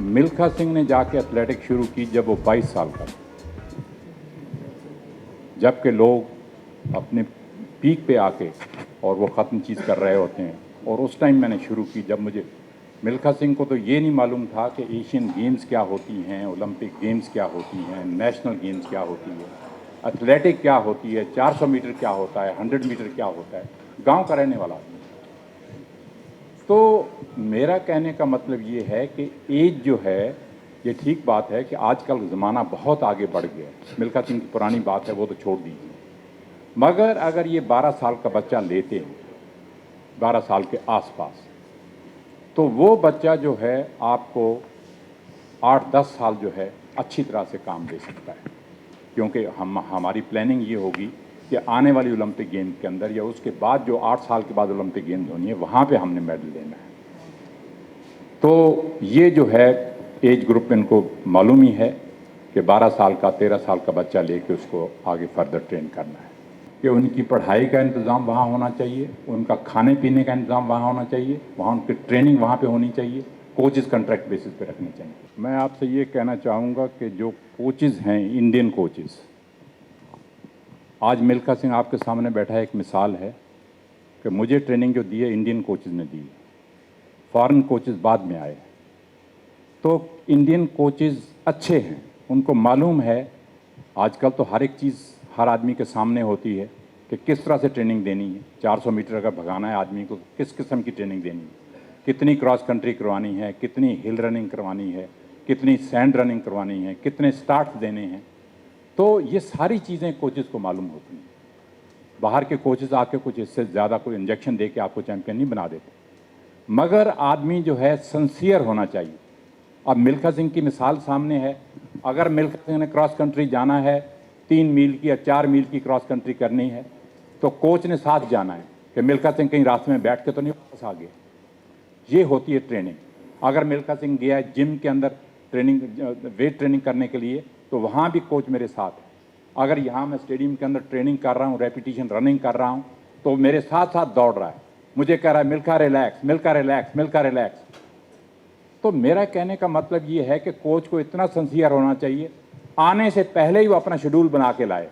मिल्खा सिंह ने जाके एथलेटिक शुरू की जब वो 22 साल का था, जबकि लोग अपने पीक पे आके और वो ख़त्म चीज़ कर रहे होते हैं। और उस टाइम मैंने शुरू की जब मुझे मिल्खा सिंह को तो ये नहीं मालूम था कि एशियन गेम्स क्या होती हैं, ओलंपिक गेम्स क्या होती हैं, नेशनल गेम्स क्या होती है, एथलेटिक क्या होती है, 400 मीटर क्या होता है, 100 मीटर क्या होता है। गांव का रहने वाला आदमी। तो मेरा कहने का मतलब ये है कि एज जो है, ये ठीक बात है कि आजकल ज़माना बहुत आगे बढ़ गया है। मिल्खा सिंह की पुरानी बात है, वो तो छोड़ दीजिए। मगर अगर ये 12 साल का बच्चा लेते हैं, 12 साल के आसपास, तो वो बच्चा जो है आपको 8-10 साल जो है अच्छी तरह से काम दे सकता है। क्योंकि हमारी प्लानिंग ये होगी कि आने वाली ओलंपिक गेम के अंदर या उसके बाद जो 8 साल के बाद ओलंपिक गेम्स होनी है, वहाँ पे हमने मेडल लेना है। तो ये जो है एज ग्रुप इनको मालूम ही है कि 12 साल का 13 साल का बच्चा लेके उसको आगे फर्दर ट्रेन करना है। कि उनकी पढ़ाई का इंतज़ाम वहाँ होना चाहिए, उनका खाने पीने का इंतज़ाम वहाँ होना चाहिए, वहाँ उनकी ट्रेनिंग वहाँ पे होनी चाहिए, कोचेज़ कॉन्ट्रैक्ट बेसिस पे रखने चाहिए। मैं आपसे ये कहना चाहूँगा कि जो कोचेज़ हैं, इंडियन कोचेज़, आज मिल्खा सिंह आपके सामने बैठा है, एक मिसाल है कि मुझे ट्रेनिंग जो दी है इंडियन कोचेज़ ने दी है, फॉरेन कोचेज़ बाद में आए। तो इंडियन कोचेज़ अच्छे हैं, उनको मालूम है। आजकल तो हर एक चीज़ हर आदमी के सामने होती है कि किस तरह से ट्रेनिंग देनी है। 400 मीटर अगर भगाना है आदमी को, किस किस्म की ट्रेनिंग देनी है, कितनी क्रॉस कंट्री करवानी है, कितनी हिल रनिंग करवानी है, कितनी सैंड रनिंग करवानी है, कितने स्टार्ट देने हैं। तो ये सारी चीज़ें कोचेज़ को मालूम होती हैं। बाहर के कोचेज़ आके कुछ इससे ज़्यादा कोई इंजेक्शन दे के आपको चैंपियन नहीं बना देते, मगर आदमी जो है सिंसियर होना चाहिए। अब मिल्खा सिंह की मिसाल सामने है। अगर मिल्खा सिंह ने क्रॉस कंट्री जाना है, 3 मील की या 4 मील की क्रॉस कंट्री करनी है, तो कोच ने साथ जाना है कि मिल्खा सिंह कहीं रास्ते में बैठ के तो नहीं वापस आ गया। ये होती है ट्रेनिंग। अगर मिल्खा सिंह गया है जिम के अंदर ट्रेनिंग, वेट ट्रेनिंग करने के लिए, तो वहाँ भी कोच मेरे साथ है। अगर यहाँ मैं स्टेडियम के अंदर ट्रेनिंग कर रहा हूँ, रेपिटेशन रनिंग कर रहा हूँ, तो मेरे साथ साथ दौड़ रहा है, मुझे कह रहा है Milkha relax, Milkha relax, Milkha relax. तो मेरा कहने का मतलब ये है कि कोच को इतना सिंसियर होना चाहिए, आने से पहले ही वो अपना शेड्यूल बना के लाए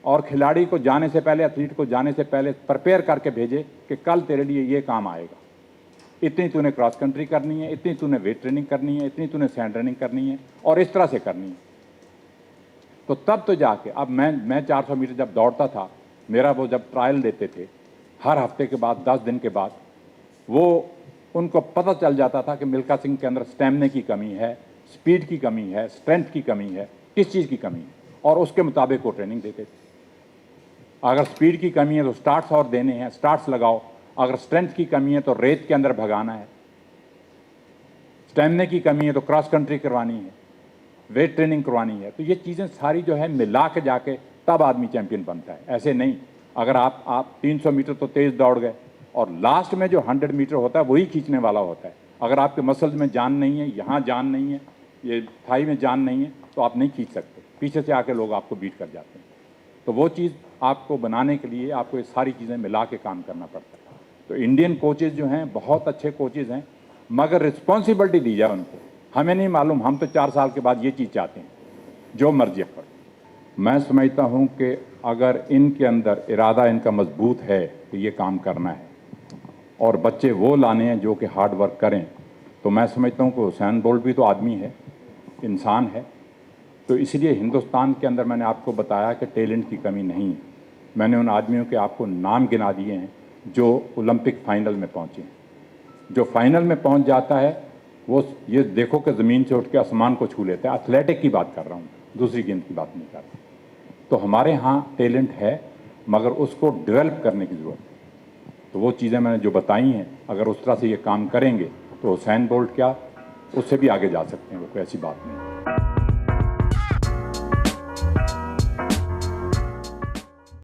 और खिलाड़ी को जाने से पहले, एथलीट को जाने से पहले प्रिपेयर करके भेजे कि कल तेरे लिए ये काम आएगा, इतनी तूने क्रॉस कंट्री करनी है, इतनी तूने वेट ट्रेनिंग करनी है, इतनी तूने सैंड रनिंग करनी है और इस तरह से करनी है। तो तब तो जाके, अब मैं 400 मीटर जब दौड़ता था, मेरा वो जब ट्रायल देते थे हर हफ्ते के बाद, 10 दिन के बाद, वो उनको पता चल जाता था कि मिल्खा सिंह के अंदर स्टैमिना की कमी है, स्पीड की कमी है, स्ट्रेंथ की कमी है, किस चीज़ की कमी है, और उसके मुताबिक वो ट्रेनिंग देते थे। अगर स्पीड की कमी है तो स्टार्ट्स और देने हैं, स्टार्ट्स लगाओ। अगर स्ट्रेंथ की कमी है तो रेत के अंदर भगाना है, स्टैमिना की कमी है तो क्रॉस कंट्री करवानी है, वेट ट्रेनिंग करवानी है। तो ये चीज़ें सारी जो है मिला के जाके तब आदमी चैंपियन बनता है। ऐसे नहीं अगर आप 300 मीटर तो तेज़ दौड़ गए और लास्ट में जो 100 मीटर होता है वही खींचने वाला होता है। अगर आपके मसल्स में जान नहीं है, यहाँ जान नहीं है, ये थाई में जान नहीं है, तो आप नहीं खींच सकते। पीछे से आके लोग आपको बीट कर जाते हैं। तो वो चीज़ आपको बनाने के लिए आपको ये सारी चीज़ें मिला के काम करना पड़ता है। तो इंडियन कोचेज़ जो हैं बहुत अच्छे कोचेज़ हैं, मगर रिस्पॉन्सिबिलिटी दी जाए उनको। हमें नहीं मालूम, हम तो 4 साल के बाद ये चीज़ चाहते हैं, जो मर्जी पर। मैं समझता हूँ कि अगर इनके अंदर इरादा इनका मजबूत है कि ये काम करना है और बच्चे वो लाने हैं जो कि हार्ड वर्क करें, तो मैं समझता हूँ कि हुसैन बोल्ट भी तो आदमी है, इंसान है। तो इसलिए हिंदुस्तान के अंदर मैंने आपको बताया कि टैलेंट की कमी नहीं है। मैंने उन आदमियों के आपको नाम गिना दिए हैं जो ओलंपिक फाइनल में पहुँचे। जो फाइनल में पहुँच जाता है वो ये देखो कि ज़मीन से उठ के आसमान को छू लेता है। एथलेटिक की बात कर रहा हूँ, दूसरी गेम की बात नहीं कर रहा। तो हमारे यहाँ टैलेंट है, मगर उसको डेवलप करने की ज़रूरत है। तो वो चीज़ें मैंने जो बताई हैं, अगर उस तरह से ये काम करेंगे तो हुसैन बोल्ट क्या, उससे भी आगे जा सकते हैं। वो कोई ऐसी बात नहीं।